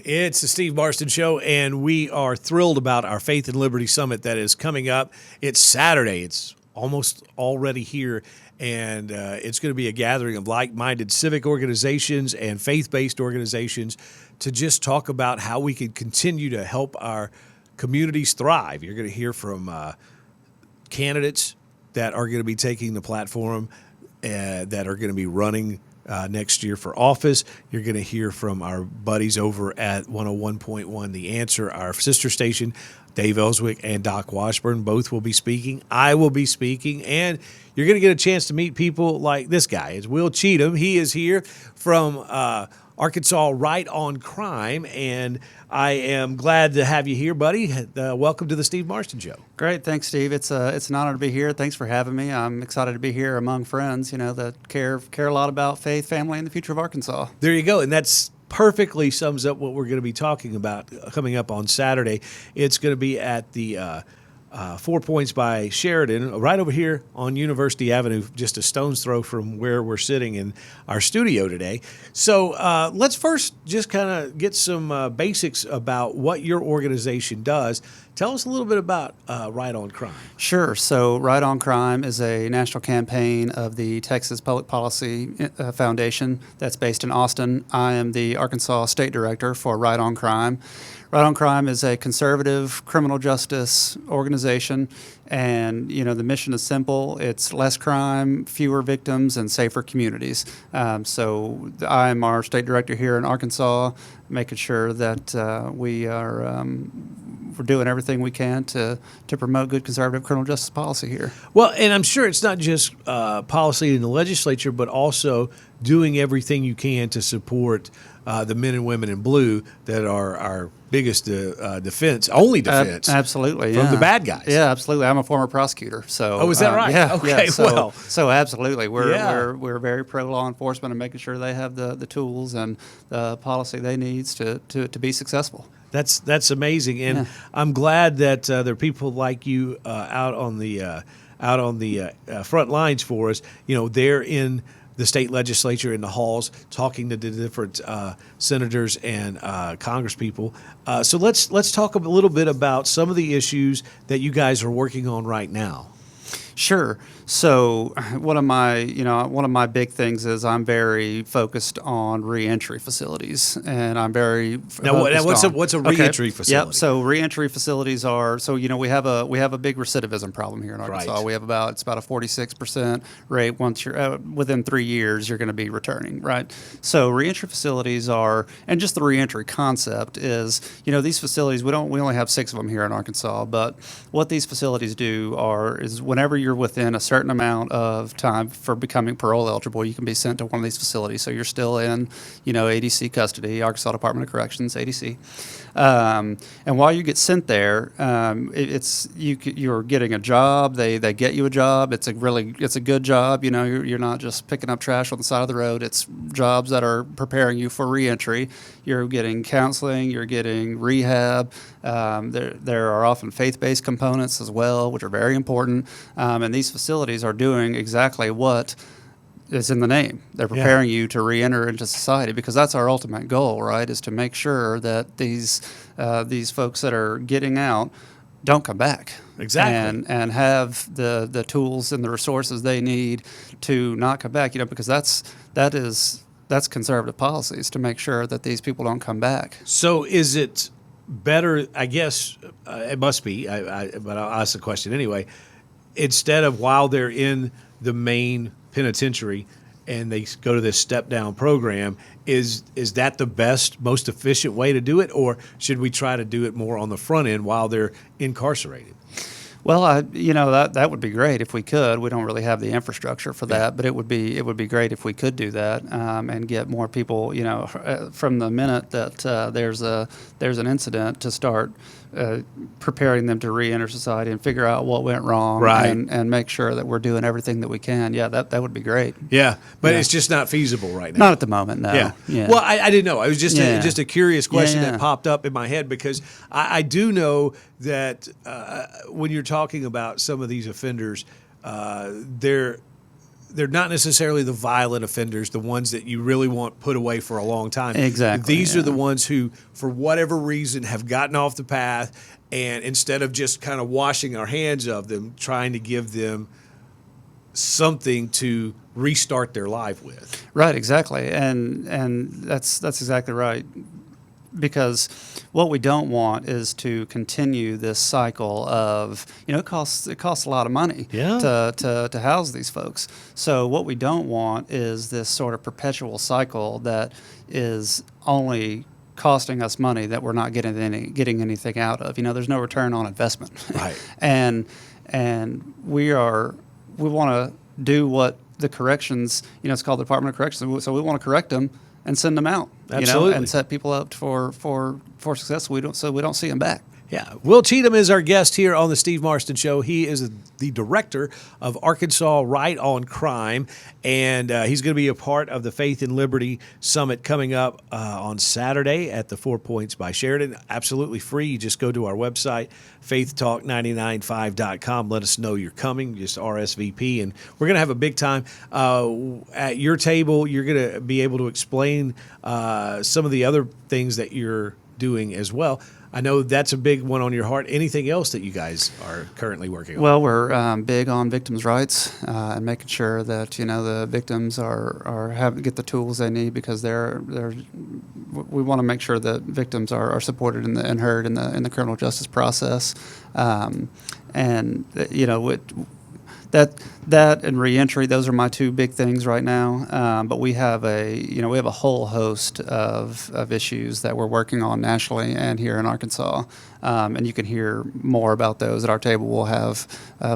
It's the Steve Marston Show, and we are thrilled about our Faith and Liberty Summit that is coming up. It's Saturday. It's almost already here, and it's going to be a gathering of like-minded civic organizations and faith-based organizations to just talk about how we can continue to help our communities thrive. You're going to hear from candidates that are going to be taking the platform that are going to be running next year for office. You're going to hear from our buddies over at 101.1 The Answer, our sister station. Dave Ellswick and Doc Washburn both will be speaking. I will be speaking, and you're going to get a chance to meet people like this guy. It's Will Cheatham. He is here from Arkansas Right on Crime, and I am glad to have you here, buddy. Welcome to the Steve Marston Show. Great, thanks, Steve. It's an honor to be here. Thanks for having me. I'm excited to be here among friends, that care a lot about faith, family, and the future of Arkansas. There you go, and that's perfectly sums up what we're going to be talking about coming up on Saturday. It's going to be at the 4 Points by Sheridan, right over here on University Avenue, just a stone's throw from where we're sitting in our studio today. So let's first just kind of get some basics about what your organization does. Tell us a little bit about Right on Crime. Sure. So Right on Crime is a national campaign of the Texas Public Policy Foundation that's based in Austin. I am the Arkansas State Director for Right on Crime. Right on Crime is a conservative criminal justice organization, and the mission is simple. It's less crime, fewer victims, and safer communities. So I'm our state director here in Arkansas, making sure that we're doing everything we can to promote good conservative criminal justice policy here. Well, and I'm sure it's not just policy in the legislature, but also doing everything you can to support the men and women in blue that are our biggest defense, only defense. Absolutely, from the bad guys. Yeah, absolutely. I'm a former prosecutor, so. Oh, is that right? Yeah. Okay. Yeah, so absolutely, we're very pro law enforcement and making sure they have the tools and the policy they need to be successful. That's amazing, and I'm glad that there are people like you out on the front lines for us. They're in the state legislature in the halls, talking to the different senators and congresspeople. So let's talk a little bit about some of the issues that you guys are working on right now. Sure. So one of my big things is I'm very focused on reentry facilities, and I'm very what's a reentry facility? Yep. So reentry facilities are we have a big recidivism problem here in Arkansas. Right. We have it's about a 46% rate. Once you're within 3 years, you're going to be returning. Right. So reentry facilities are, and just the reentry concept is, these facilities we only have 6 of them here in Arkansas, but what these facilities do is whenever you're within a certain amount of time for becoming parole eligible, you can be sent to one of these facilities. So you're still in, ADC custody, Arkansas Department of Corrections, ADC. And while you get sent there, you're getting a job. They get you a job. It's a good job. You're not just picking up trash on the side of the road. It's jobs that are preparing you for reentry. You're getting counseling. You're getting rehab. There are often faith-based components as well, which are very important. And these facilities are doing exactly what is in the name. They're preparing you to re-enter into society, because that's our ultimate goal, right? Is to make sure that these folks that are getting out don't come back. Exactly. And have the tools and the resources they need to not come back. Because that's conservative policies, to make sure that these people don't come back. So is it better? I guess it must be. But I'll ask the question anyway. Instead of while they're in the main penitentiary and they go to this step-down program, is that the best, most efficient way to do it, or should we try to do it more on the front end while they're incarcerated? Well, that would be great if we could. We don't really have the infrastructure for that, but it would be great if we could do that and get more people. From the minute that there's an incident, to start preparing them to re-enter society and figure out what went wrong, right, and make sure that we're doing everything that we can. Yeah, that would be great. Yeah, but it's just not feasible right now. Not at the moment, no. Yeah. Well, I didn't know. It was just a curious question that popped up in my head, because I do know that when you're talking about some of these offenders, they're not necessarily the violent offenders, the ones that you really want put away for a long time. Exactly. These are the ones who, for whatever reason, have gotten off the path, and instead of just kind of washing our hands of them, trying to give them something to restart their life with. Right, exactly, and that's exactly right. Because what we don't want is to continue this cycle of, it costs a lot of money to house these folks. So what we don't want is this sort of perpetual cycle that is only costing us money that we're not getting anything out of. There's no return on investment. Right. and we want to do what the corrections, it's called the Department of Corrections. So we want to correct them and send them out, Absolutely. And set people up for success. So we don't see them back. Yeah. Will Cheatham is our guest here on the Steve Marston Show. He is the director of Arkansas Right on Crime, and he's going to be a part of the Faith and Liberty Summit coming up on Saturday at the 4 Points by Sheridan. Absolutely free. You just go to our website, faithtalk995.com. Let us know you're coming. Just RSVP, and we're going to have a big time. At your table, you're going to be able to explain some of the other things that you're doing as well. I know that's a big one on your heart. Anything else that you guys are currently working on? Well, we're big on victims' rights and making sure that the victims get the tools they need, because we want to make sure that victims are supported and heard in the criminal justice process, That and reentry, those are my two big things right now. But we have a whole host of issues that we're working on nationally and here in Arkansas. And you can hear more about those at our table. We'll have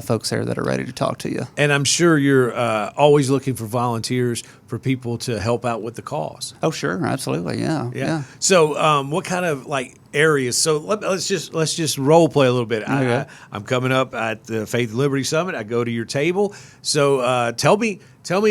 folks there that are ready to talk to you. And I'm sure you're always looking for volunteers, for people to help out with the cause. Oh, sure, absolutely, yeah. So, what kind of areas? So let's just role play a little bit. Okay. I'm coming up at the Faith and Liberty Summit. I go to your table. So tell me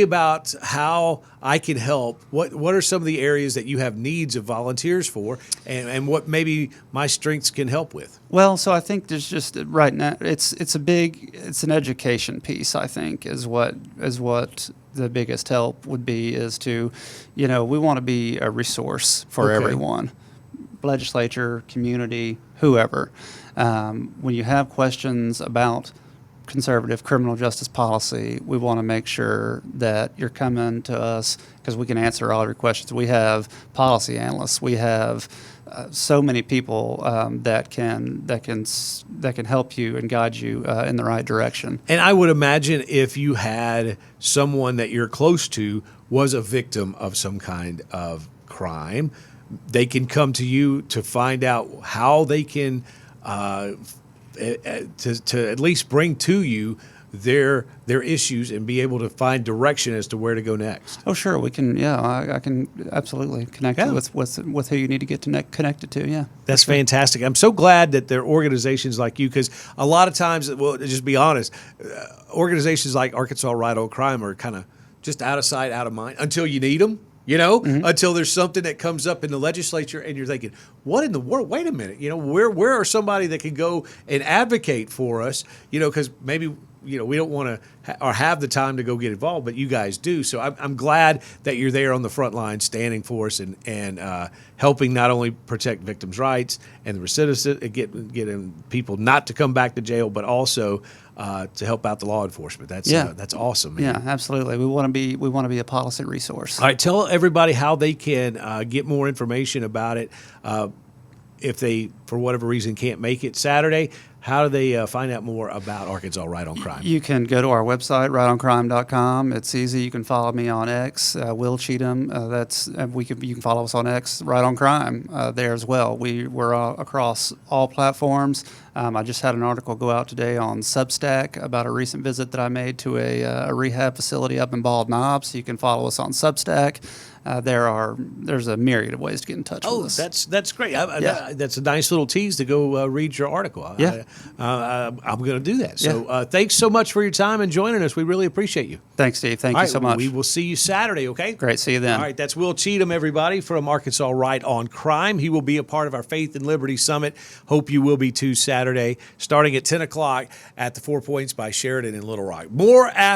about how I can help. What are some of the areas that you have needs of volunteers for, and what maybe my strengths can help with? Well, so I think there's just right now it's an education piece. I think is what the biggest help would be, is to, we want to be a resource for everyone, legislature, community, whoever. When you have questions about conservative criminal justice policy, we want to make sure that you're coming to us because we can answer all of your questions. We have policy analysts. We have so many people that can help you and guide you in the right direction. And I would imagine if you had someone that you're close to was a victim of some kind of crime, they can come to you to find out how they can to at least bring to you their issues and be able to find direction as to where to go next. Oh, sure, we can. Yeah, I can absolutely connect you with who you need to get connected to. Yeah, that's fantastic. I'm so glad that there are organizations like you, because a lot of times, well, just be honest, organizations like Arkansas Right on Crime are kind of just out of sight, out of mind until you need them. Until there's something that comes up in the legislature and you're thinking, what in the world? Wait a minute. Where are somebody that can go and advocate for us? Because maybe, we don't want to or have the time to go get involved, but you guys do. So I'm glad that you're there on the front line standing for us and helping not only protect victims' rights and the recidivists, getting people not to come back to jail, but also to help out the law enforcement. That's awesome, man. Yeah, absolutely. We want to be a policy resource. All right, tell everybody how they can get more information about it. If they, for whatever reason, can't make it Saturday, how do they find out more about Arkansas Right on Crime? You can go to our website, rightoncrime.com. It's easy. You can follow me on X, Will Cheatham. You can follow us on X, Right on Crime, there as well. We're across all platforms. I just had an article go out today on Substack about a recent visit that I made to a rehab facility up in Bald Knob. So you can follow us on Substack. There's a myriad of ways to get in touch with us. That's great. That's a nice little tease to go read your article. I'm going to do that. So thanks so much for your time and joining us. We really appreciate you. Thanks, Steve. Thank you so much. We will see you Saturday, okay? Great. See you then. All right. That's Will Cheatham, everybody, from Arkansas Right on Crime. He will be a part of our Faith and Liberty Summit. Hope you will be too Saturday, starting at 10 o'clock at the 4 Points by Sheridan in Little Rock. More